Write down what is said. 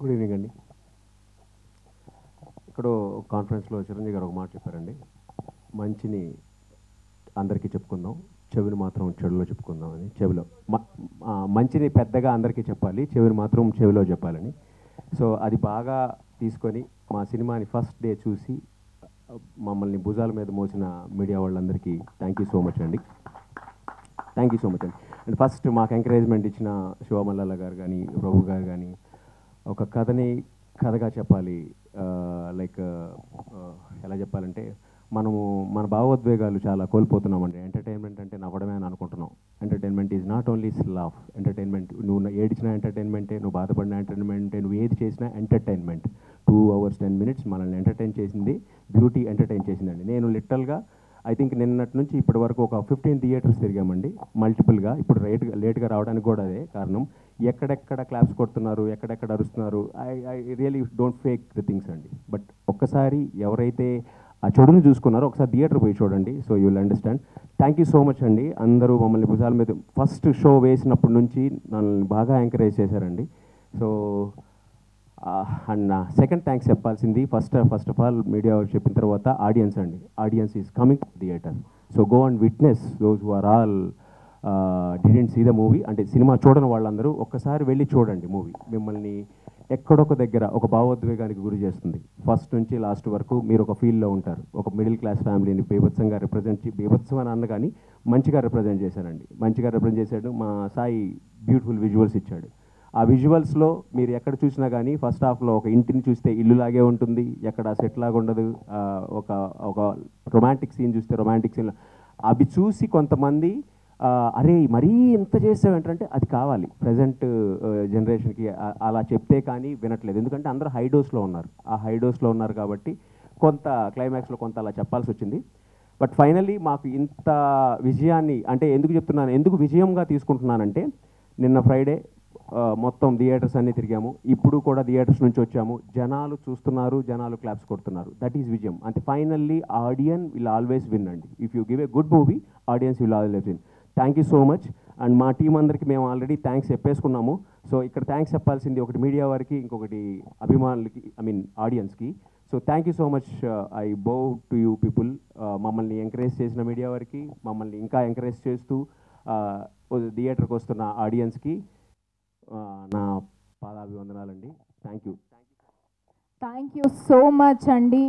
Good evening అండి. ఇక్కడ కాన్ఫరెన్స్లో చిరంజీవి గారు ఒక మాట చెప్పారండి, మంచిని అందరికీ చెప్పుకుందాం, చెవిని మాత్రం చెవిలో చెప్పుకుందాం అని. చెవిలో మంచిని పెద్దగా అందరికీ చెప్పాలి, చెవిని మాత్రం చెవిలో చెప్పాలని. సో అది బాగా తీసుకొని మా సినిమాని ఫస్ట్ డే చూసి మమ్మల్ని భుజాల మీద మోసిన మీడియా వాళ్ళందరికీ థ్యాంక్ యూ సో మచ్ అండి. థ్యాంక్ యూ సో మచ్ అండి. అండ్ ఫస్ట్ మాకు ఎంకరేజ్మెంట్ ఇచ్చిన శివమల్లాల గారు కానీ, ప్రభు గారు కానీ, ఒక కథని కథగా చెప్పాలి, లైక్ ఎలా చెప్పాలంటే మనము మన భావోద్వేగాలు చాలా కోల్పోతున్నామండి. ఎంటర్టైన్మెంట్ అంటే నవ్వడమే అని అనుకుంటున్నాం. Entertainment is not only laugh. Entertainment నువ్వు ఏడిచినా ఎంటర్టైన్మెంటే, నువ్వు బాధపడిన ఎంటర్టైన్మెంటే, నువ్వు ఏది చేసినా ఎంటర్టైన్మెంట్. 2 hours 10 minutes మనల్ని ఎంటర్టైన్ చేసింది బ్యూటీ, ఎంటర్టైన్ చేసిందండి. నేను లిటరల్గా ఐ థింక్ నిన్నటి నుంచి ఇప్పటి వరకు ఒక 15 థియేటర్స్ తిరిగామండి మల్టిపుల్గా. ఇప్పుడు లేట్గా రావడానికి కూడా అదే కారణం. ఎక్కడెక్కడ క్లాప్స్ కొడుతున్నారు, ఎక్కడెక్కడ అరుస్తున్నారు. I really don't fake the things అండి. బట్ ఒక్కసారి ఎవరైతే ఆ చెడుని చూసుకున్నారో ఒకసారి థియేటర్ పోయి చూడండి. So you will understand. Thank you so much అండి. అందరూ మమ్మల్ని భుజాల మీద ఫస్ట్ షో వేసినప్పటి నుంచి నన్ను బాగా ఎంకరేజ్ చేశారండి. సో అండ్ సెకండ్ థ్యాంక్స్ చెప్పాల్సింది ఫస్ట్ ఆఫ్ ఆల్ మీడియా చెప్పిన తర్వాత ఆడియన్స్ అండి. Audience is coming to theatre. So go and witness those who are all didn't see the movie. అంటే సినిమా చూడని వాళ్ళందరూ ఒక్కసారి వెళ్ళి చూడండి మూవీ. మిమ్మల్ని ఎక్కడొక దగ్గర ఒక భావోద్వేగానికి గురి చేస్తుంది. ఫస్ట్ నుంచి లాస్ట్ వరకు మీరు ఒక ఫీల్లో ఉంటారు. ఒక మిడిల్ క్లాస్ ఫ్యామిలీని బీభత్సంగా బీభత్సం అని అన్న కానీ మంచిగా రిప్రజెంట్ చేశారండి. మంచిగా రిప్రజెంట్ చేశాడు. మా సాయి బ్యూటిఫుల్ విజువల్స్ ఇచ్చాడు. ఆ విజువల్స్లో మీరు ఎక్కడ చూసినా కానీ ఫస్ట్ హాఫ్లో ఒక ఇంటిని చూస్తే ఇల్లులాగే ఉంటుంది, ఎక్కడ సెట్ లాగా ఉండదు. ఒక రొమాంటిక్ సీన్ చూస్తే రొమాంటిక్ సీన్ అవి చూసి కొంతమంది అరే మరీ ఇంత చేసావేంటంటే అది కావాలి ప్రజెంట్ జనరేషన్కి. అలా చెప్తే కానీ వినట్లేదు. ఎందుకంటే అందరూ హై డోస్లో ఉన్నారు. ఆ హై డోస్లో ఉన్నారు కాబట్టి కొంత క్లైమాక్స్లో కొంత అలా చెప్పాల్సి వచ్చింది. బట్ ఫైనల్లీ మాకు ఇంత విజయాన్ని అంటే ఎందుకు చెప్తున్నాను, ఎందుకు విజయంగా తీసుకుంటున్నానంటే నిన్న ఫ్రైడే మొత్తం థియేటర్స్ అన్నీ తిరిగాము. ఇప్పుడు కూడా థియేటర్స్ నుంచి వచ్చాము. జనాలు చూస్తున్నారు, జనాలు క్లాప్స్ కొడుతున్నారు. దట్ ఈజ్ విజయం. అంటే finally audience will always win అండి. If you give a good movie audience will always win. Thank you so much. And మా టీం అందరికీ మేము ఆల్రెడీ థ్యాంక్స్ చెప్పేసుకున్నాము. సో ఇక్కడ థ్యాంక్స్ చెప్పాల్సింది ఒకటి మీడియా వారికి, ఇంకొకటి అభిమానులకి, ఐ మీన్ ఆడియన్స్కి. So thank you so much. I bow to you people. మమ్మల్ని ఎంకరేజ్ చేసిన మీడియా వారికి, మమ్మల్ని ఇంకా ఎంకరేజ్ చేస్తూ థియేటర్కి వస్తున్న ఆడియన్స్కి నా పాదాభివందనాలండి. Thank you. Thank you so much అండి.